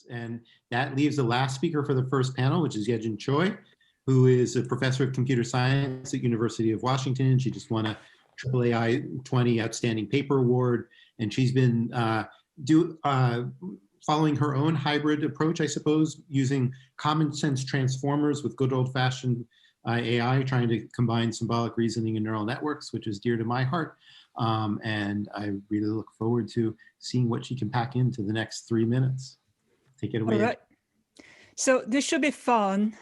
And that leaves the last speaker for the first panel, which is Yejin Choi, who is a professor of computer science at University of Washington. She just won a AAAI 20 Outstanding Paper Award, and she's been following her own hybrid approach, I suppose, using common sense transformers with good old-fashioned AI, trying to combine symbolic reasoning and neural networks, which is dear to my heart. And I really look forward to seeing what she can pack into the next 3 minutes. Take it away. All right. So this should be fun.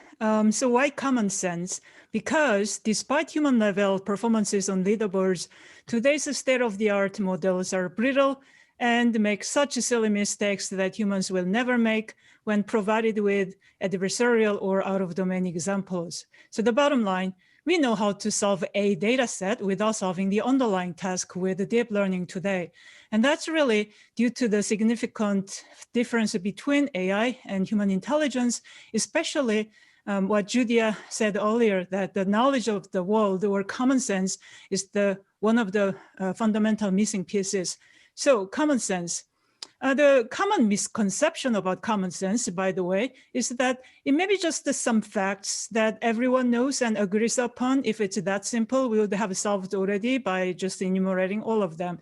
So why common sense? Because despite human level performances on leaderboards, today's state-of-the-art models are brittle and make such silly mistakes that humans will never make when provided with adversarial or out-of-domain examples. So the bottom line, we know how to solve a data set without solving the underlying task with deep learning today. And that's really due to the significant difference between AI and human intelligence, especially what Julia said earlier, that the knowledge of the world or common sense is one of the fundamental missing pieces. So common sense. The common misconception about common sense, by the way, is that it may be just some facts that everyone knows and agrees upon. If it's that simple, we would have solved already by just enumerating all of them.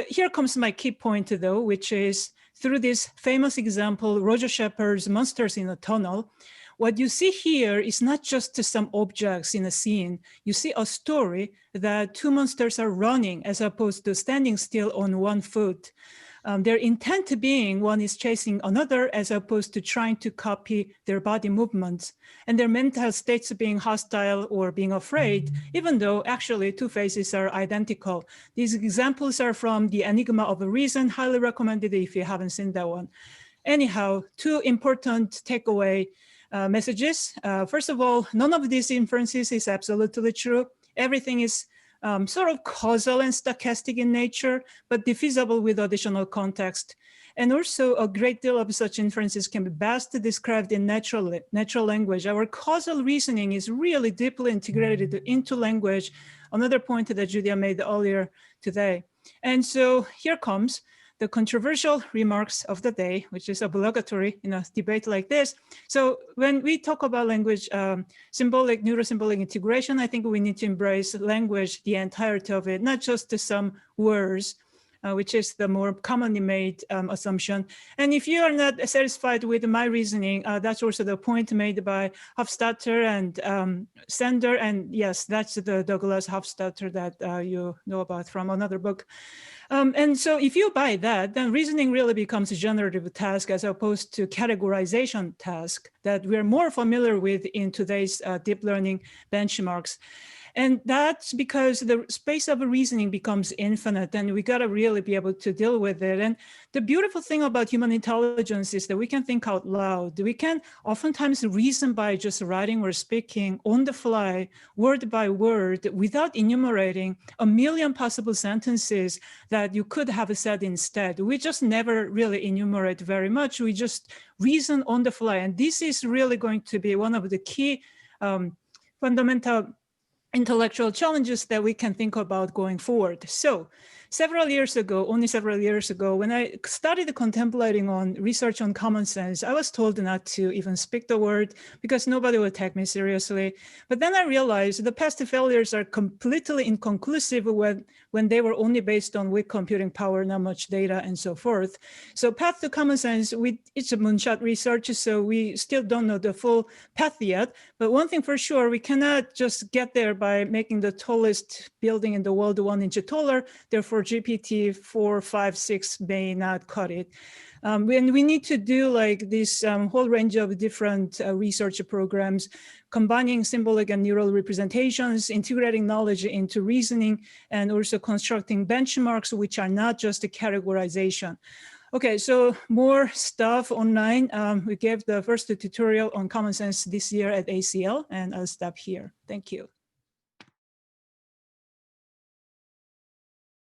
Here comes my key point, though, which is through this famous example, Roger Shepard's Monsters in a Tunnel. What you see here is not just some objects in a scene. You see a story that two monsters are running as opposed to standing still on one foot. Their intent being one is chasing another as opposed to trying to copy their body movements, and their mental states being hostile or being afraid, even though actually two faces are identical. These examples are from The Enigma of Reason, highly recommended if you haven't seen that one. Anyhow, two important takeaway messages. First of all, none of these inferences is absolutely true. Everything is sort of causal and stochastic in nature, but diffusible with additional context. And also a great deal of such inferences can be best described in natural language. Our causal reasoning is really deeply integrated into language, another point that Julia made earlier today. And so here comes the controversial remarks of the day, which is obligatory in a debate like this. So when we talk about language, neurosymbolic integration, I think we need to embrace language, the entirety of it, not just some words, which is the more commonly made assumption. And if you are not satisfied with my reasoning, that's also the point made by Hofstadter and Sander. And yes, that's the Douglas Hofstadter that you know about from another book. And so if you buy that, then reasoning really becomes a generative task as opposed to categorization task that we're more familiar with in today's deep learning benchmarks. And that's because the space of reasoning becomes infinite, and we gotta really be able to deal with it. And the beautiful thing about human intelligence is that we can think out loud. We can oftentimes reason by just writing or speaking on the fly, word by word, without enumerating a million possible sentences that you could have said instead. We just never really enumerate very much. We just reason on the fly. And this is really going to be one of the key fundamental intellectual challenges that we can think about going forward. So only several years ago, when I started contemplating on research on common sense, I was told not to even speak the word because nobody would take me seriously. But then I realized the past failures are completely inconclusive when they were only based on weak computing power, not much data, and so forth. So path to common sense, it's a moonshot research, so we still don't know the full path yet. But one thing for sure, we cannot just get there by making the tallest building in the world 1 inch taller. Therefore, GPT 4, 5, 6 may not cut it. And we need to do like this whole range of different research programs, combining symbolic and neural representations, integrating knowledge into reasoning, and also constructing benchmarks, which are not just a categorization. Okay, so more stuff online. We gave the first tutorial on common sense this year at ACL, and I'll stop here. Thank you.